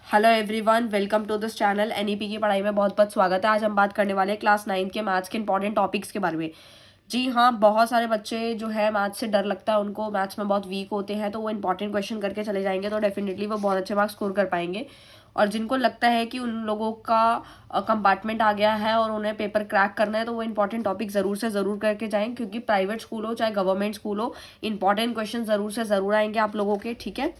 Hello everyone, welcome to this channel. NEP की पढ़ाई में बहुत बहुत स्वागत है। आज हम बात करने वाले हैं क्लास 9 के मैथ्स के इंपॉर्टेंट टॉपिक्स के बारे में। जी हाँ, बहुत सारे बच्चे जो है मैथ्स से डर लगता है, उनको मैथ्स में बहुत वीक होते हैं, तो वो इंपॉर्टेंट क्वेश्चन करके चले जाएंगे तो डेफिनेटली वो बहुत अच्छे मार्क्स स्कोर कर पाएंगे। और जिनको लगता है कि उन लोगों का कंपार्टमेंट आ गया है और उन्हें पेपर क्रैक करना है, तो वो इंपॉर्टेंट टॉपिक ज़रूर से ज़रूर करके जाएं, क्योंकि प्राइवेट स्कूल हो चाहे गवर्नमेंट स्कूल हो, इंपॉर्टेंट क्वेश्चन ज़रूर से ज़रूर आएंगे आप लोगों के। ठीक है,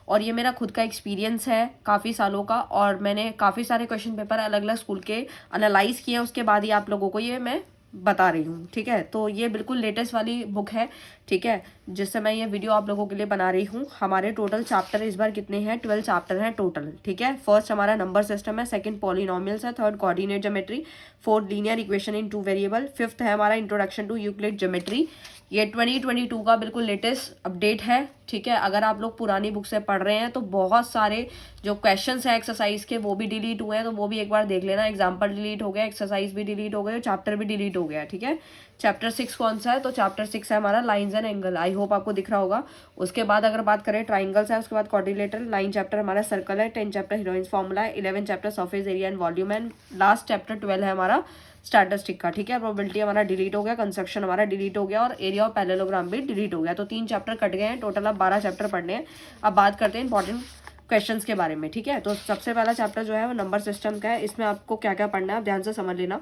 और ये मेरा खुद का एक्सपीरियंस है काफ़ी सालों का, और मैंने काफ़ी सारे क्वेश्चन पेपर अलग अलग स्कूल के एनालाइज किए हैं, उसके बाद ही आप लोगों को ये मैं बता रही हूँ। ठीक है, तो ये बिल्कुल लेटेस्ट वाली बुक है, ठीक है, जिससे मैं ये वीडियो आप लोगों के लिए बना रही हूँ। हमारे टोटल चैप्टर इस बार कितने हैं? 12 चैप्टर हैं टोटल। ठीक है, फर्स्ट हमारा नंबर सिस्टम है, सेकंड पॉलिनोमियल्स है, third coordinate geometry, fourth linear equation in two variable, fifth है हमारा इंट्रोडक्शन टू यूक्लिड ज्योमेट्री। ये 2022 का बिल्कुल लेटेस्ट अपडेट है। ठीक है, अगर आप लोग पुरानी बुक से पढ़ रहे हैं तो बहुत सारे जो क्वेश्चंस हैं एक्सरसाइज के वो भी डिलीट हुए हैं, तो वो भी एक बार देख लेना। एग्जाम्पल डिलीट हो गया, एक्सरसाइज भी डिलीट हो गए, चैप्टर भी डिलीट हो गया। ठीक है, चैप्टर 6 कौन सा है? तो चैप्टर 6 है हमारा lines and angle. I hope आपको दिख रहा होगा। उसके बाद अगर बात करें ट्राइंगल्स है, उसके बाद क्वाड्रिलेटरल, 9 चैप्टर हमारा सर्कल है, 10 चैप्टर हीरोइंस फॉर्मूला है, 11 chapter surface area and volume and last chapter 12 है हमारा स्टैटिस्टिक का। ठीक है, प्रोबेबिलिटी हमारा डिलीट हो गया, कंस्ट्रक्शन हमारा डिलीट हो गया, और एरिया और पैरेललोग्राम भी डिलीट हो गया। तो 3 चैप्टर कट गए हैं, टोटल अब 12 चैप्टर पढ़ने हैं। अब बात करते हैं इंपॉर्टेंट क्वेश्चंस के बारे में। ठीक है, तो सबसे पहला चैप्टर जो है वो नंबर सिस्टम का है। इसमें आपको क्या क्या पढ़ना है आप ध्यान से समझ लेना।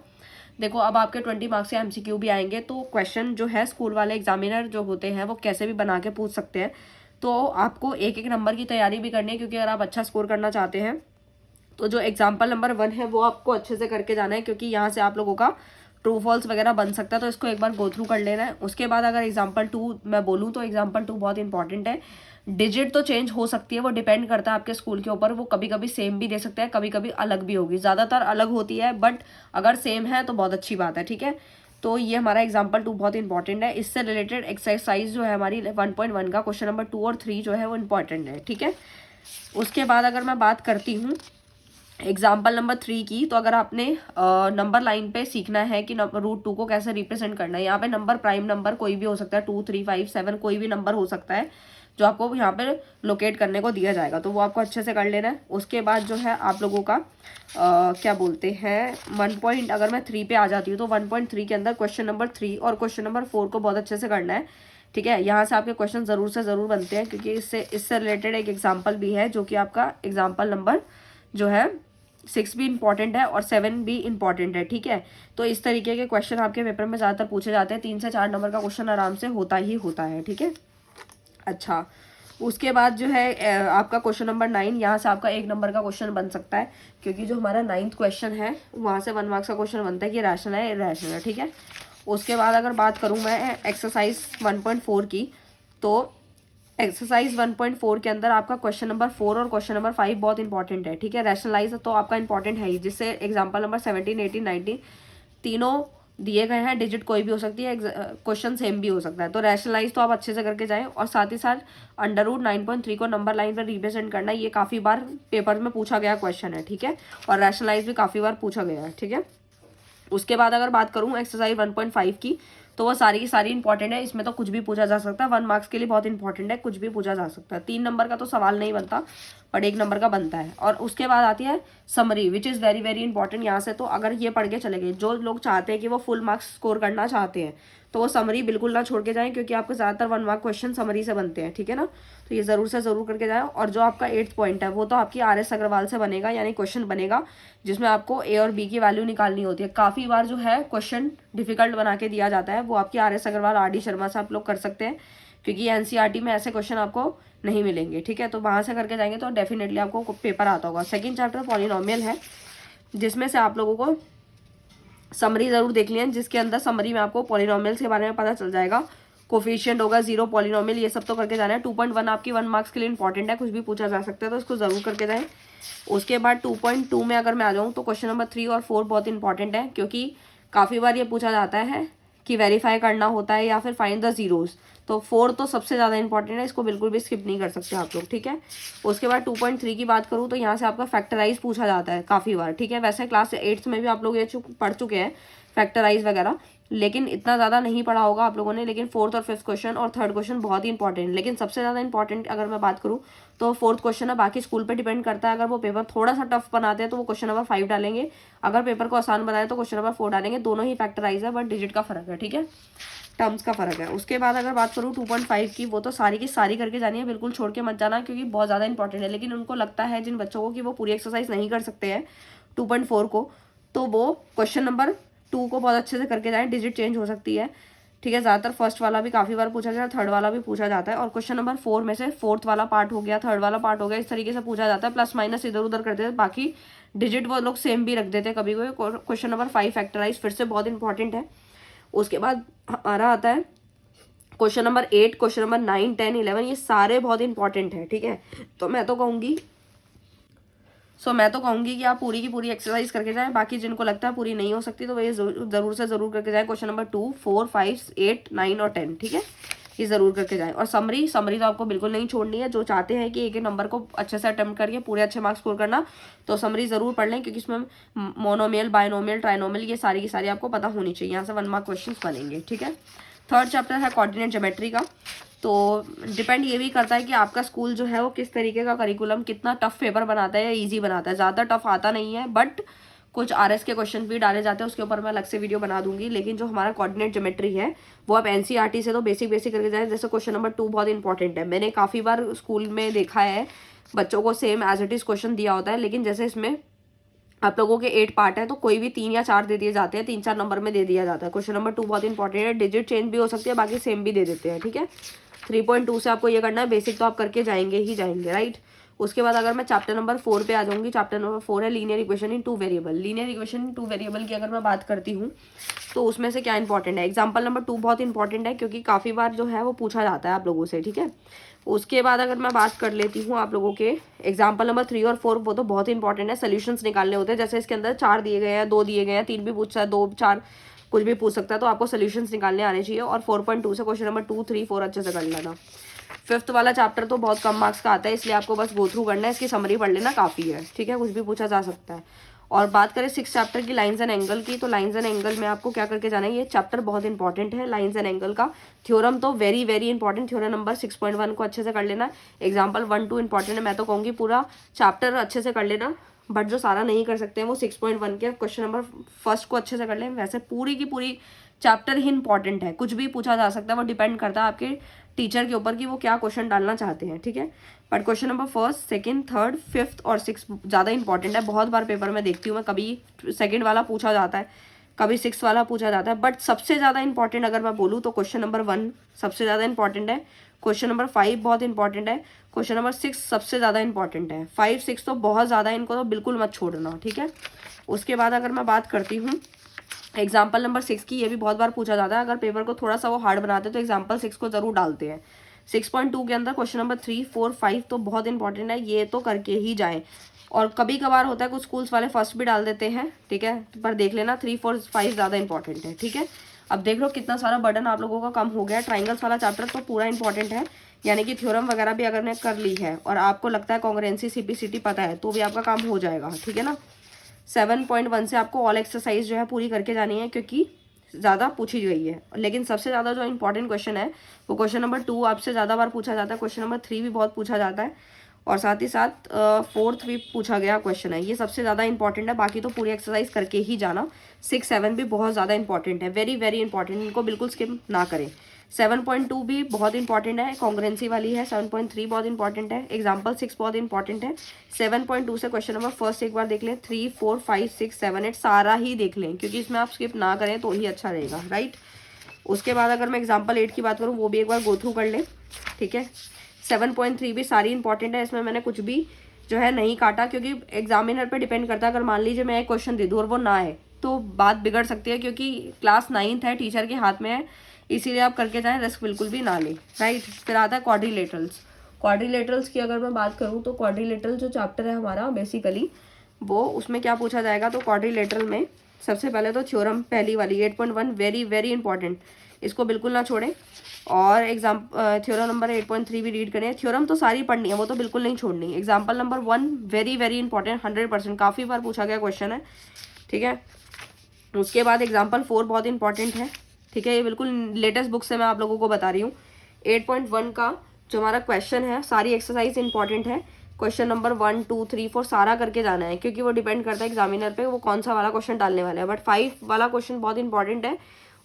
देखो, अब आपके 20 मार्क्स के एमसीक्यू भी आएंगे, तो क्वेश्चन जो है स्कूल वाले एग्जामिनर जो होते हैं वो कैसे भी बना के पूछ सकते हैं। तो आपको एक एक नंबर की तैयारी भी करनी है, क्योंकि अगर आप अच्छा स्कोर करना चाहते हैं तो जो एग्जाम्पल नंबर 1 है वो आपको अच्छे से करके जाना है, क्योंकि यहाँ से आप लोगों का ट्रू फॉल्स वगैरह बन सकता है, तो इसको एक बार गो थ्रू कर लेना है। उसके बाद अगर एग्जाम्पल 2 मैं बोलूँ तो एग्जाम्पल 2 बहुत इंपॉर्टेंट है। डिजिट तो चेंज हो सकती है, वो डिपेंड करता है आपके स्कूल के ऊपर। वो कभी कभी सेम भी दे सकते हैं, कभी कभी अलग भी होगी, ज़्यादातर अलग होती है, बट अगर सेम है तो बहुत अच्छी बात है। ठीक है, तो ये हमारा एग्जाम्पल 2 बहुत इंपॉर्टेंट है। इससे रिलेटेड एक्सरसाइज जो है हमारी 1.1 का क्वेश्चन नंबर 2 और 3 जो है वो इंपॉर्टेंट है। ठीक है, उसके बाद अगर मैं बात करती हूँ एग्जाम्पल नंबर 3 की, तो अगर आपने नंबर लाइन पे सीखना है कि रूट 2 को कैसे रिप्रेजेंट करना है। यहाँ पे नंबर प्राइम नंबर कोई भी हो सकता है, 2, 3, 5, 7 कोई भी नंबर हो सकता है जो आपको यहाँ पे लोकेट करने को दिया जाएगा, तो वो आपको अच्छे से कर लेना है। उसके बाद जो है आप लोगों का क्या बोलते हैं 1 पॉइंट, अगर मैं 3 पे आ जाती हूँ तो 1.3 के अंदर क्वेश्चन नंबर 3 और क्वेश्चन नंबर 4 को बहुत अच्छे से करना है। ठीक है, यहाँ से आपके क्वेश्चन ज़रूर से ज़रूर बनते हैं, क्योंकि इससे रिलेटेड एक एग्जाम्पल भी है, जो कि आपका एग्जाम्पल नंबर जो है 6 भी इंपॉर्टेंट है और 7 भी इंपॉर्टेंट है। ठीक है, तो इस तरीके के क्वेश्चन आपके पेपर में ज़्यादातर पूछे जाते हैं। 3 से 4 नंबर का क्वेश्चन आराम से होता ही होता है। ठीक है, अच्छा, उसके बाद जो है आपका क्वेश्चन नंबर 9, यहाँ से आपका 1 नंबर का क्वेश्चन बन सकता है, क्योंकि जो हमारा 9th क्वेश्चन है वहाँ से 1 मार्क्स का क्वेश्चन बनता है कि रैशनल है इरैशनल है। ठीक है, उसके बाद अगर बात करूँ मैं एक्सरसाइज 1.4 की, तो एक्सरसाइज 1.4 के अंदर आपका क्वेश्चन नंबर 4 और क्वेश्चन नंबर 5 बहुत इंपॉर्टेंट है। ठीक है, रैशनलाइज तो आपका इंपॉर्टेंट है ही, जिससे एग्जाम्पल नंबर 17, 18, 19 तीनों दिए गए हैं, डिजिट कोई भी हो सकती है, क्वेश्चन सेम भी हो सकता है। तो रैशनलाइज तो आप अच्छे से करके जाएं, और साथ ही साथ अंडर रूट 9.3 को नंबर लाइन पर रिप्रेजेंट करना, ये काफ़ी बार पेपर में पूछा गया क्वेश्चन है। ठीक है, और रैशनलाइज भी काफ़ी बार पूछा गया है। ठीक है, उसके बाद अगर बात करूँ एक्सरसाइज 1.5 की, तो वो सारी की सारी इंपॉर्टेंट है। इसमें तो कुछ भी पूछा जा सकता है, 1 मार्क्स के लिए बहुत इंपॉर्टेंट है, कुछ भी पूछा जा सकता है। 3 नंबर का तो सवाल नहीं बनता, बट 1 नंबर का बनता है। और उसके बाद आती है summary, which is very very important. यहाँ से तो अगर ये पढ़ के चले गए, जो लोग चाहते हैं कि वो फुल मार्क्स स्कोर करना चाहते हैं, तो वो समरी बिल्कुल ना छोड़ के जाएं, क्योंकि आपको ज़्यादातर 1 मार्क क्वेश्चन समरी से बनते हैं। ठीक है ना, तो ये ज़रूर से ज़रूर करके जाए। और जो आपका 8th पॉइंट है वो तो आपकी RS अग्रवाल से बनेगा, यानी क्वेश्चन बनेगा जिसमें आपको A और B की वैल्यू निकालनी होती है। काफ़ी बार जो है क्वेश्चन डिफिकल्ट बना के दिया जाता है, वो आपकी RS अग्रवाल RD शर्मा से आप लोग कर सकते हैं, क्योंकि NCERT में ऐसे क्वेश्चन आपको नहीं मिलेंगे। ठीक है, तो वहाँ से करके जाएंगे तो डेफिनेटली आपको पेपर आता होगा। सेकेंड चैप्टर पॉलिनोमियल है, जिसमें से आप लोगों को समरी ज़रूर देख लिया, जिसके अंदर समरी में आपको पॉलिनोमियल्स के बारे में पता चल जाएगा। कोफिशिएंट होगा, 0 पॉलिनोमियल, ये सब तो करके जाना है। 2.1 आपकी 1 मार्क्स के लिए इंपॉर्टेंट है, कुछ भी पूछा जा सकता है, तो इसको ज़रूर करके जाएं। उसके बाद 2.2 में अगर मैं आ जाऊँ तो क्वेश्चन नंबर 3 और 4 बहुत इंपॉर्टेंट है, क्योंकि काफ़ी बार ये पूछा जाता है कि वेरीफाई करना होता है या फिर फाइंड द जीरोज़। तो 4 तो सबसे ज़्यादा इंपॉर्टेंट है, इसको बिल्कुल भी स्किप नहीं कर सकते आप लोग। ठीक है, उसके बाद 2.3 की बात करूँ तो यहाँ से आपका फैक्टराइज पूछा जाता है काफ़ी बार। ठीक है, वैसे क्लास 8th में भी आप लोग ये पढ़ चुके हैं फैक्टराइज वगैरह, लेकिन इतना ज़्यादा नहीं पढ़ा होगा आप लोगों ने, लेकिन फोर्थ और फिफ्थ क्वेश्चन और थर्ड क्वेश्चन बहुत ही इंपॉर्टेंट। लेकिन सबसे ज़्यादा इंपॉर्टेंट अगर मैं बात करूँ तो फोर्थ क्वेश्चन है। बाकी स्कूल पे डिपेंड करता है, अगर वो पेपर थोड़ा सा टफ बनाते हैं तो वो क्वेश्चन नंबर 5 डालेंगे, अगर पेपर को आसान बनाए तो क्वेश्चन नंबर 4 डालेंगे। दोनों ही फैक्टराइज है, बट डिजिट का फर्क है, ठीक है, टर्म्स का फर्क है। उसके बाद अगर बात करूँ 2.5 की, वो तो सारी की सारी करके जानी है, बिल्कुल छोड़ के मत जाना, क्योंकि बहुत ज़्यादा इंपॉर्टेंट है। लेकिन उनको लगता है जिन बच्चों को कि वो पूरी एक्सरसाइज नहीं कर सकते हैं 2.4 को, तो वो क्वेश्चन नंबर 2 को बहुत अच्छे से करके जाएं, डिजिट चेंज हो सकती है, ठीक है। ज़्यादातर फर्स्ट वाला भी काफ़ी बार पूछा गया, थर्ड वाला भी पूछा जाता है, और क्वेश्चन नंबर 4 में से फोर्थ वाला पार्ट हो गया, थर्ड वाला पार्ट हो गया, इस तरीके से पूछा जाता है। प्लस माइनस इधर उधर करते थे, बाकी डिजिट वो लोग सेम भी रख देते हैं कभी कोई। क्वेश्चन नंबर 5 फैक्टराइज फिर से बहुत इंपॉर्टेंट है। उसके बाद हमारा आता है क्वेश्चन नंबर 8, क्वेश्चन नंबर 9, 10, 11, ये सारे बहुत इंपॉर्टेंट है, ठीक है। तो मैं तो कहूँगी कि आप पूरी की पूरी एक्सरसाइज करके जाएं। बाकी जिनको लगता है पूरी नहीं हो सकती तो वो ये जरूर से जरूर करके जाएं। क्वेश्चन नंबर 2, 4, 5, 8, 9 और 10, ठीक है, ये जरूर करके जाएं। और समरी तो आपको बिल्कुल नहीं छोड़नी है। जो चाहते हैं कि एक एक नंबर को अच्छे से अटेम्प्ट करके पूरे अच्छे मार्क्स स्कोर करना, तो समरी जरूर पढ़ लें, क्योंकि इसमें मोनोमियल, बायनोमियल, ट्राइनोमियल, ये सारी की सारी आपको पता होनी चाहिए। यहाँ से 1 मार्क क्वेश्चन बनेंगे, ठीक है। थर्ड चैप्टर है कोऑर्डिनेट ज्योमेट्री का। तो डिपेंड ये भी करता है कि आपका स्कूल जो है वो किस तरीके का करिकुलम, कितना टफ पेपर बनाता है या इजी बनाता है। ज़्यादा टफ आता नहीं है, बट कुछ आरएस के क्वेश्चन भी डाले जाते हैं, उसके ऊपर मैं अलग से वीडियो बना दूंगी। लेकिन जो हमारा कोऑर्डिनेट ज्योमेट्री है वो आप एनसीईआरटी से तो बेसिक करके जाए। जैसे क्वेश्चन नंबर 2 बहुत इंपॉर्टेंट है, मैंने काफ़ी बार स्कूल में देखा है बच्चों को same as it is question दिया होता है, लेकिन जैसे इसमें आप लोगों के 8 पार्ट है तो कोई भी 3 या 4 दे दिए जाते हैं, 3-4 नंबर में दे दिया जाता है। क्वेश्चन नंबर 2 बहुत इंपॉर्टेंट है, डिजिट चेंज भी हो सकती है, बाकी सेम भी दे देते हैं, ठीक है। 3.2 से आपको ये करना है, बेसिक तो आप करके जाएंगे ही जाएंगे, राइट। उसके बाद अगर मैं चैप्टर नंबर 4 पे आ जाऊंगी, चैप्टर नंबर 4 है linear equation in 2 variable. Linear equation in 2 variable की अगर मैं बात करती हूँ तो उसमें से क्या इंपॉर्टेंट है, एग्जाम्पल नंबर 2 बहुत इंपॉर्टेंट है, क्योंकि काफ़ी बार जो है वो पूछा जाता है आप लोगों से, ठीक है। उसके बाद अगर मैं बात कर लेती हूँ आप लोगों के एग्जाम्पल नंबर 3 और 4, वो तो बहुत इंपॉर्टेंट है, सोल्यूशंस निकालने होते हैं। जैसे इसके अंदर 4 दिए गए हैं, 2 दिए गए हैं, 3 भी पूछ सकता है, 2, 4 कुछ भी पूछ सकता है, तो आपको सोल्यूशंस निकालने आने चाहिए। और 4.2 से क्वेश्चन नंबर 2, 3, 4 अच्छे से कर लेना। फिफ्थ वाला चैप्टर तो बहुत कम मार्क्स का आता है, इसलिए आपको बस गो थ्रू करना है, इसकी समरी पढ़ लेना काफ़ी है, ठीक है, कुछ भी पूछा जा सकता है। और बात करें 6 चैप्टर की लाइंस एंड एंगल की, तो लाइंस एंड एंगल में आपको क्या करके जाना है, ये चैप्टर बहुत इंपॉर्टेंट है लाइंस एंड एंगल का। थ्योरम तो very very important, theorem number 6.1 को अच्छे से कर लेना। एग्जाम्पल 1, 2 इंपॉर्टेंट है, मैं तो कहूँगी पूरा चैप्टर अच्छे से कर लेना। बट जो सारा नहीं कर सकते हैं वो 6.1 के क्वेश्चन नंबर फर्स्ट को अच्छे से कर लें। वैसे पूरी की पूरी चैप्टर ही इंपॉर्टेंट है, कुछ भी पूछा जा सकता है, वो डिपेंड करता है आपके टीचर के ऊपर कि वो क्या क्वेश्चन डालना चाहते हैं, ठीक है। बट क्वेश्चन नंबर 1, 2, 3, 5 और 6 ज़्यादा इंपॉर्टेंट है। बहुत बार पेपर में देखती हूँ मैं, कभी 2 वाला पूछा जाता है, कभी 6 वाला पूछा जाता है, बट सबसे ज़्यादा इंपॉर्टेंट अगर मैं बोलूँ तो क्वेश्चन नंबर 1 सबसे ज़्यादा इंपॉर्टेंट है। क्वेश्चन नंबर 5 बहुत इंपॉर्टेंट है। क्वेश्चन नंबर 6 सबसे ज़्यादा इंपॉर्टेंट है। 5, 6 तो बहुत ज़्यादा, इनको तो बिल्कुल मत छोड़ना, ठीक है। उसके बाद अगर मैं बात करती हूँ एग्जाम्पल नंबर 6 की, ये भी बहुत बार पूछा जाता है। अगर पेपर को थोड़ा सा वो हार्ड बनाते हैं तो एग्जाम्पल 6 को जरूर डालते हैं। 6.2 के अंदर क्वेश्चन नंबर 3, 4, 5 तो बहुत इंपॉर्टेंट है, ये तो करके ही जाए। और कभी कभार होता है कुछ स्कूल्स वाले फर्स्ट भी डाल देते हैं, ठीक है, पर देख लेना 3, 4, 5 ज़्यादा इंपॉर्टेंट है, ठीक है। अब देख लो कितना सारा बर्डन आप लोगों का कम हो गया। ट्राइंगल्स वाला चैप्टर तो पूरा इंपॉर्टेंट है, यानी कि थ्योरम वगैरह भी अगर ने कर ली है और आपको लगता है कॉन्ग्रुएंसी सीपीसीटी पता है तो भी आपका काम हो जाएगा, ठीक है ना। 7.1 से आपको ऑल एक्सरसाइज जो है पूरी करके जानी है, क्योंकि ज़्यादा पूछी गई है। लेकिन सबसे ज़्यादा जो इंपॉर्टेंट क्वेश्चन है वो क्वेश्चन नंबर 2 आपसे ज़्यादा बार पूछा जाता है। क्वेश्चन नंबर 3 भी बहुत पूछा जाता है, और साथ ही साथ 4th भी पूछा गया क्वेश्चन है, ये सबसे ज़्यादा इंपॉर्टेंट है। बाकी तो पूरी एक्सरसाइज करके ही जाना। 6, 7 भी बहुत ज़्यादा इंपॉर्टेंट है, वेरी वेरी इंपॉर्टेंट, इनको बिल्कुल स्किप ना करें। 7.2 भी बहुत इंपॉर्टेंट है, कॉन्ग्रुएंसी वाली है। 7.3 बहुत इंपॉर्टेंट है। एग्जाम्पल 6 बहुत इंपॉर्टेंट है। 7.2 से क्वेश्चन नंबर फर्स्ट एक बार देख लें, 3, 4, 5, 6, 7, 8 सारा ही देख लें, क्योंकि इसमें आप स्किप ना करें तो ही अच्छा रहेगा, राइट। उसके बाद अगर मैं एग्जाम्पल 8 की बात करूँ, वो भी एक बार गो थ्रू कर लें, ठीक है। 7.3 भी सारी इंपॉर्टेंट है, इसमें मैंने कुछ भी जो है नहीं काटा, क्योंकि एग्जामिनर पे डिपेंड करता है। अगर मान लीजिए मैं एक क्वेश्चन दे दूँ और वो ना है तो बात बिगड़ सकती है, क्योंकि क्लास 9th है, टीचर के हाथ में है, इसीलिए आप करके जाएं, रिस्क बिल्कुल भी ना लें, राइट। फिर आता है क्वाड्रिलेटरल्स। क्वाड्रिलेटरल्स की अगर मैं बात करूँ तो क्वाड्रिलेटरल जो चैप्टर है हमारा बेसिकली, वो उसमें क्या पूछा जाएगा, तो क्वाड्रिलेटरल में सबसे पहले तो थ्योरम पहली वाली 8.1 वेरी वेरी इंपॉर्टेंट, इसको बिल्कुल ना छोड़ें। और थ्योरम नंबर 8.3 भी रीड करें। थ्योरम तो सारी पढ़नी है, वो तो बिल्कुल नहीं छोड़नी। Example number 1 very very important, 100%, काफ़ी बार पूछा गया क्वेश्चन है, ठीक है। उसके बाद एग्जाम्पल 4 बहुत इंपॉर्टेंट है, ठीक है, ये बिल्कुल लेटेस्ट बुक से मैं आप लोगों को बता रही हूँ। 8.1 का जो हमारा क्वेश्चन है, सारी एक्सरसाइज इंपॉर्टेंट है। क्वेश्चन नंबर 1 2 3 4 सारा करके जाना है, क्योंकि वो डिपेंड करता है एग्जामिनर पे वो कौन सा वाला क्वेश्चन डालने वाला है। बट 5 वाला क्वेश्चन बहुत इंपॉर्टेंट है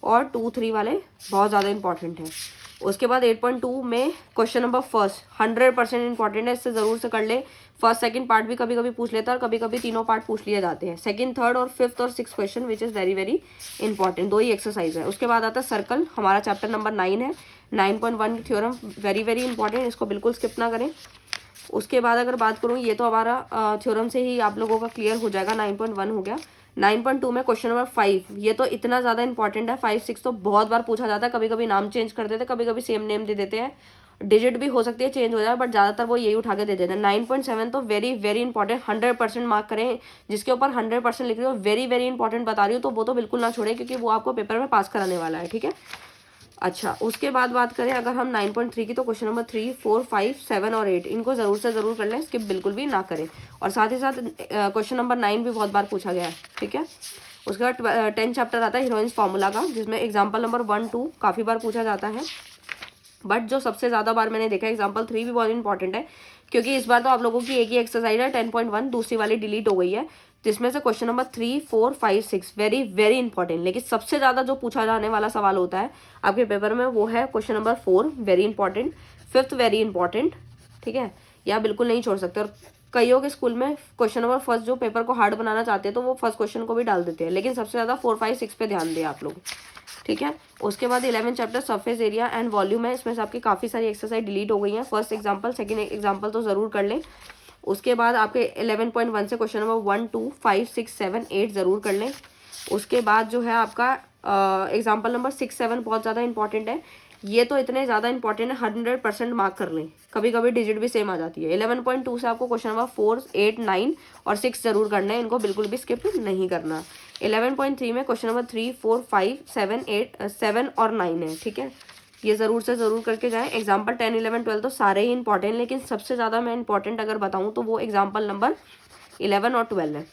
और 2 3 वाले बहुत ज़्यादा इंपॉर्टेंट है। उसके बाद 8.2 में क्वेश्चन नंबर फर्स्ट 100% इंपॉर्टेंट है, इससे ज़रूर से कर ले। फर्स्ट सेकंड पार्ट भी कभी कभी पूछ लेता है और कभी कभी तीनों पार्ट पूछ लिए जाते हैं। सेकंड, थर्ड और फिफ्थ और six question which is very very important, 2 he exercise है। उसके बाद आता है सर्कल, हमारा चैप्टर नंबर 9 है। 9.1 थ्योरम वेरी वेरी इंपॉर्टेंट, इसको बिल्कुल स्किप ना करें। उसके बाद अगर बात करूँ, ये तो हमारा थ्योरम से ही आप लोगों का क्लियर हो जाएगा, 9.1 हो गया। 9.2 में क्वेश्चन नंबर 5, ये तो इतना ज़्यादा इंपॉर्टेंट है। 5 6 तो बहुत बार पूछा जाता है, कभी कभी नाम चेंज कर देते हैं, कभी कभी सेम नेम दे देते हैं, डिजिट भी हो सकती है चेंज हो जाए, बट ज़्यादातर वो यही उठा के दे देते हैं। 9.7 तो वेरी वेरी इंपॉर्टेंट, 100% मार्क करें। जिसके ऊपर 100% लिख रही हो, वेरी वेरी इंपॉर्टेंट बता रही हूँ, तो वो तो बिल्कुल ना छोड़े, क्योंकि वो आपको पेपर में पास कराने वाला है, ठीक है। अच्छा, उसके बाद बात करें अगर हम 9.3 की, तो क्वेश्चन नंबर 3 4 5 7 और 8 इनको ज़रूर से ज़रूर कर लें, स्किप बिल्कुल भी ना करें। और साथ ही साथ क्वेश्चन नंबर 9 भी बहुत बार पूछा गया है, ठीक है। उसके बाद 10 चैप्टर आता है हीरोइंस फार्मूला का, जिसमें एग्जाम्पल नंबर 1 2 काफ़ी बार पूछा जाता है, बट जो सबसे ज़्यादा बार मैंने देखा है एग्जाम्पल 3 भी बहुत इंपॉर्टेंट है, क्योंकि इस बार तो आप लोगों की एक ही एक्सरसाइज है 10.1, दूसरी वाली डिलीट हो गई है, जिसमें से question number 3 4 5 6 very very important. लेकिन सबसे ज़्यादा जो पूछा जाने वाला सवाल होता है आपके पेपर में, वो है question number 4 very important, 5th very important, ठीक है, या बिल्कुल नहीं छोड़ सकते। और कईयों के स्कूल में क्वेश्चन नंबर फर्स्ट जो पेपर को हार्ड बनाना चाहते हैं, तो वो फर्स्ट क्वेश्चन को भी डाल देते हैं, लेकिन सबसे ज़्यादा 4 5 6 पे ध्यान दें आप लोग, ठीक है। उसके बाद 11 chapter surface area and volume है, इसमें से आपकी काफ़ी सारी एक्सरसाइज डिलीट हो गई हैं। फर्स्ट एग्जाम्पल, सेकंड एग्जाम्पल तो ज़रूर कर लें। उसके बाद आपके 11.1 से क्वेश्चन नंबर 1 2 5 6 7 8 ज़रूर कर लें। उसके बाद जो है आपका एग्जाम्पल नंबर 6 7 बहुत ज़्यादा इंपॉर्टेंट है, ये तो इतने ज़्यादा इंपॉर्टेंट है 100% मार्क कर लें, कभी कभी डिजिट भी सेम आ जाती है। 11.2 से आपको क्वेश्चन नंबर 4 8 9 और 6 जरूर करना है, इनको बिल्कुल भी स्किप नहीं करना। 11.3 में क्वेश्चन नंबर 3 4 5 7 8 7 और 9 है, ठीक है, ये ज़रूर से ज़रूर करके जाएं। एग्जाम्पल 10 11 12 तो सारे ही इंपॉर्टेंट, लेकिन सबसे ज़्यादा मैं इंपॉर्टेंट अगर बताऊँ तो वो एग्जाम्पल नंबर 11 और 12 है,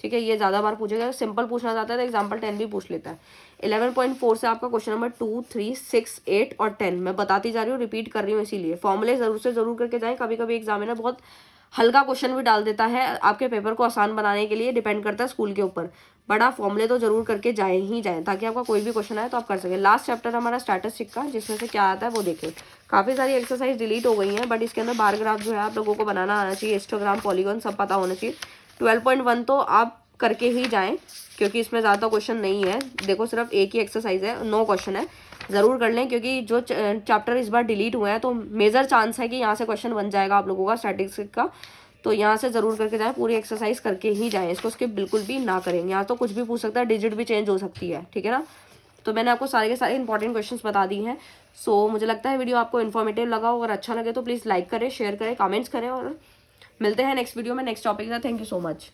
ठीक है, ये ज़्यादा बार पूछेगा। सिंपल पूछना चाहता है तो एग्जाम्पल 10 भी पूछ लेता है। 11.4 से आपका क्वेश्चन नंबर 2 3 6 8 और 10 मैं बताती जा रही हूँ, रिपीट कर रही हूँ, इसीलिए फॉर्मूले ज़रूर से ज़रूर करके जाएं। कभी कभी एग्जामिनर बहुत हल्का क्वेश्चन भी डाल देता है आपके पेपर को आसान बनाने के लिए, डिपेंड करता है स्कूल के ऊपर, बड़ा फॉर्मूले तो जरूर करके जाए ही जाएं, ताकि आपका कोई भी क्वेश्चन आए तो आप कर सकें। लास्ट चैप्टर हमारा स्टैटिस्टिक्स का, जिसमें से क्या आता है वो देखें। काफ़ी सारी एक्सरसाइज डिलीट हो गई हैं, बट इसके अंदर बार ग्राफ जो है आप लोगों को बनाना आना चाहिए, हिस्टोग्राम पॉलीगॉन सब पता होना चाहिए। 12.1 तो आप करके ही जाएं, क्योंकि इसमें ज़्यादा क्वेश्चन नहीं है, देखो सिर्फ एक ही एक्सरसाइज है, 9 क्वेश्चन है, ज़रूर कर लें, क्योंकि जो चैप्टर इस बार डिलीट हुए हैं तो मेजर चांस है कि यहाँ से क्वेश्चन बन जाएगा आप लोगों का स्टैटिस्टिक्स का, तो यहाँ से ज़रूर करके जाएं, पूरी एक्सरसाइज करके ही जाएं, इसको स्किप बिल्कुल भी ना करें। यहाँ तो कुछ भी पूछ सकता है, डिजिट भी चेंज हो सकती है, ठीक है ना। तो मैंने आपको सारे के सारे इंपॉर्टेंट क्वेश्चंस बता दी हैं। सो मुझे लगता है वीडियो आपको इन्फॉर्मेटिव लगा हो, अगर अच्छा लगे तो प्लीज़ लाइक करें, शेयर करें, कमेंट्स करें, और मिलते हैं नेक्स्ट वीडियो में नेक्स्ट टॉपिक का। Thank you so much.